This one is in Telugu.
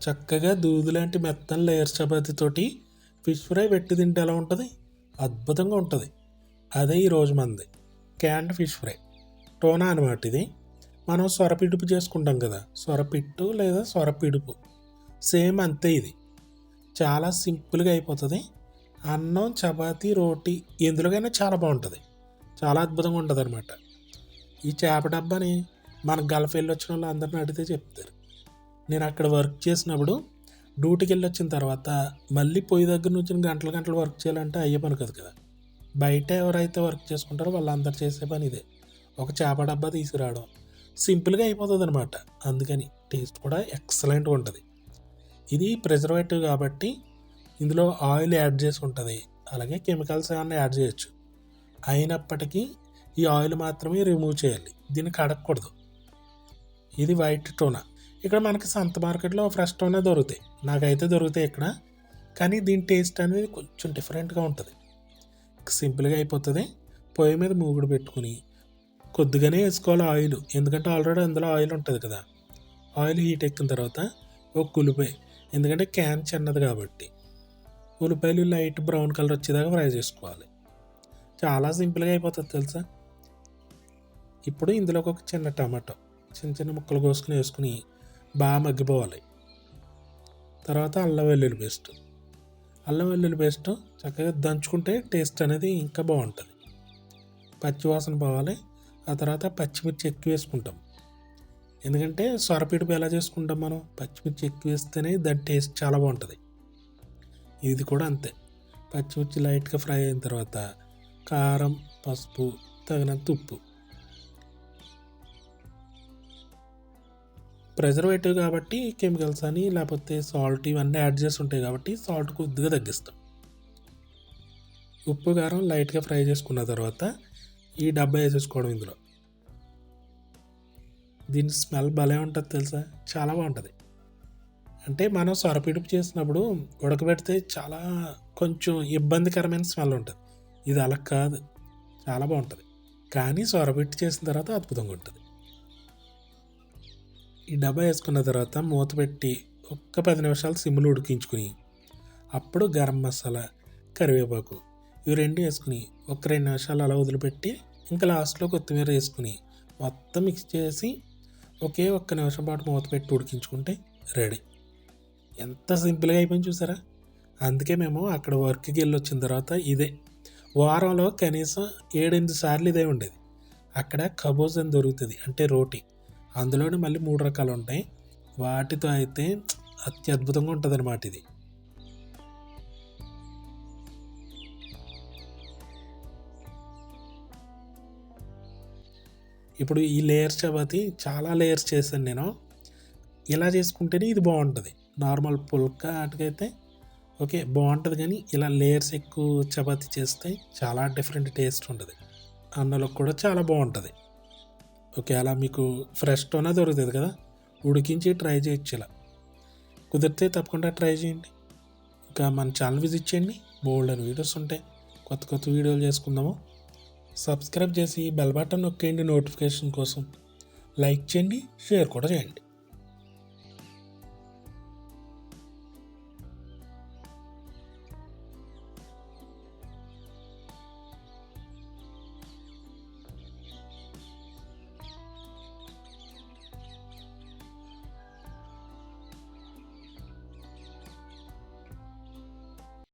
చక్కగా దూది లాంటి మెత్తని లేయర్ చపాతీతోటి ఫిష్ ఫ్రై పెట్టి తింటే ఎలా ఉంటుంది? అద్భుతంగా ఉంటుంది. అదే ఈరోజు మంది క్యాన్డ్ ఫిష్ ఫ్రై. టోనా అనమాట ఇది. మనం సొరపిడుపు చేసుకుంటాం కదా, సొరపిట్టు లేదా సొరపిడుపు, సేమ్ అంతే. ఇది చాలా సింపుల్గా అయిపోతుంది. అన్నం, చపాతీ, రోటీ ఎందులోకైనా చాలా బాగుంటుంది. చాలా అద్భుతంగా ఉంటుంది అనమాట. ఈ చేప డబ్బాని మన గల్ఫ్ వెళ్ళి వచ్చిన వాళ్ళు అందరిని అడిగితే చెప్తారు. నేను అక్కడ వర్క్ చేసినప్పుడు డ్యూటీకి వెళ్ళి వచ్చిన తర్వాత మళ్ళీ పొయ్యి దగ్గర నుంచి గంటలు గంటలు వర్క్ చేయాలంటే అయ్యే పని కదా. బయట ఎవరైతే వర్క్ చేసుకుంటారో వాళ్ళందరూ చేసే పని ఇదే, ఒక చేప డబ్బా తీసుకురావడం. సింపుల్గా అయిపోతుంది అనమాట. అందుకని టేస్ట్ కూడా ఎక్సలెంట్గా ఉంటుంది. ఇది ప్రిజర్వేటివ్ కాబట్టి ఇందులో ఆయిల్ యాడ్ చేసి ఉంటుంది, అలాగే కెమికల్స్ ఏమైనా యాడ్ చేయొచ్చు. అయినప్పటికీ ఈ ఆయిల్ మాత్రమే రిమూవ్ చేయాలి, దీన్ని కడగకూడదు. ఇది వైట్ టోనా. ఇక్కడ మనకి సంత మార్కెట్లో ఫ్రెష్ టోనా దొరుకుతాయి, నాకైతే దొరుకుతాయి ఇక్కడ. కానీ దీని టేస్ట్ అనేది కొంచెం డిఫరెంట్గా ఉంటుంది. సింపుల్గా అయిపోతుంది. పొయ్యి మీద మూగుడు పెట్టుకుని కొద్దిగానే వేసుకోవాలి ఆయిల్, ఎందుకంటే ఆల్రెడీ అందులో ఆయిల్ ఉంటుంది కదా. ఆయిల్ హీట్ ఎక్కిన తర్వాత ఒక ఉల్లిపాయ, ఎందుకంటే క్యాన్ చిన్నది కాబట్టి ఉల్లిపాయలు లైట్ బ్రౌన్ కలర్ వచ్చేదాకా ఫ్రై చేసుకోవాలి. చాలా సింపుల్గా అయిపోతుంది తెలుసా. ఇప్పుడు ఇందులోకి ఒక చిన్న టమాటో చిన్న చిన్న ముక్కలు కోసుకుని వేసుకుని బాగా మగ్గిపోవాలి. తర్వాత అల్లం వెల్లుల్లి పేస్ట్ చక్కగా దంచుకుంటే టేస్ట్ అనేది ఇంకా బాగుంటుంది. పచ్చివాసన పోవాలి. ఆ తర్వాత పచ్చిమిర్చి ఎక్కువ వేసుకుంటాం, ఎందుకంటే సొరపిడుపు ఎలా చేసుకుంటాం మనం, పచ్చిమిర్చి ఎక్కువ వేస్తేనే దాని టేస్ట్ చాలా బాగుంటుంది. ఇది కూడా అంతే. పచ్చిమిర్చి లైట్గా ఫ్రై అయిన తర్వాత కారం, పసుపు, తగినంత ఉప్పు. ప్రిజర్వేటివ్ కాబట్టి కెమికల్స్ అని లేకపోతే సాల్ట్ ఇవన్నీ యాడ్ చేసి ఉంటాయి కాబట్టి సాల్ట్ కొద్దిగా తగ్గిస్తాం. ఉప్పు, కారం లైట్గా ఫ్రై చేసుకున్న తర్వాత ఈ డబ్బా వేసేసుకోవడం ఇందులో. దీని స్మెల్ భలే ఉంటుంది తెలుసా, చాలా బాగుంటుంది. అంటే మనం సొరపిడుపు చేసినప్పుడు ఉడకబెడితే చాలా కొంచెం ఇబ్బందికరమైన స్మెల్ ఉంటుంది. ఇది అలా కాదు, చాలా బాగుంటుంది. కానీ సొరపిట్టు చేసిన తర్వాత అద్భుతంగా ఉంటుంది. ఈ డబ్బా వేసుకున్న తర్వాత మూత పెట్టి ఒక్క 10 నిమిషాలు సిమ్లో ఉడికించుకుని అప్పుడు గరం మసాలా, కరివేపాకు ఇవి రెండు వేసుకుని ఒక 2 నిమిషాలు అలా వదిలిపెట్టి ఇంకా లాస్ట్లో కొత్తిమీర వేసుకుని మొత్తం మిక్స్ చేసి ఒకే ఒక్క నిమిషం పాటు మూత పెట్టి ఉడికించుకుంటే రెడీ. ఎంత సింపుల్గా అయిపోయింది చూసారా. అందుకే మేము అక్కడ వర్క్కి వెళ్ళి వచ్చిన తర్వాత ఇదే వారంలో కనీసం 7-8 సార్లు ఇదే ఉండేది. అక్కడ కబోజ్ అని దొరుకుతుంది, అంటే రోటీ. అందులోనే మళ్ళీ 3 రకాలు ఉంటాయి. వాటితో అయితే అత్యద్భుతంగా ఉంటుంది అన్నమాట ఇది. ఇప్పుడు ఈ లేయర్స్ చపాతి చాలా లేయర్స్ చేశాను నేను. ఇలా చేసుకుంటేనే ఇది బాగుంటుంది. నార్మల్ పుల్కా వాటికైతే ఓకే బాగుంటుంది, కానీ ఇలా లేయర్స్ ఎక్కువ చపాతి చేస్తే చాలా డిఫరెంట్ టేస్ట్ ఉంటుంది. అన్నంలో కూడా చాలా బాగుంటుంది. ఓకే, అలా మీకు ఫ్రెష్ టోనా దొరుకుతుంది కదా, ఉడికించి ట్రై చేయొచ్చు. ఇలా కుదిరితే తప్పకుండా ట్రై చేయండి. ఇంకా మన ఛానల్ విజిట్ చేయండి, బోల్డ్ అని వీడియోస్ ఉంటాయి. కొత్త కొత్త వీడియోలు చేసుకుందాము. సబ్స్క్రైబ్ చేసి బెల్ బటన్ నొక్కేయండి నోటిఫికేషన్ కోసం. లైక్ చేయండి, షేర్ కూడా చేయండి.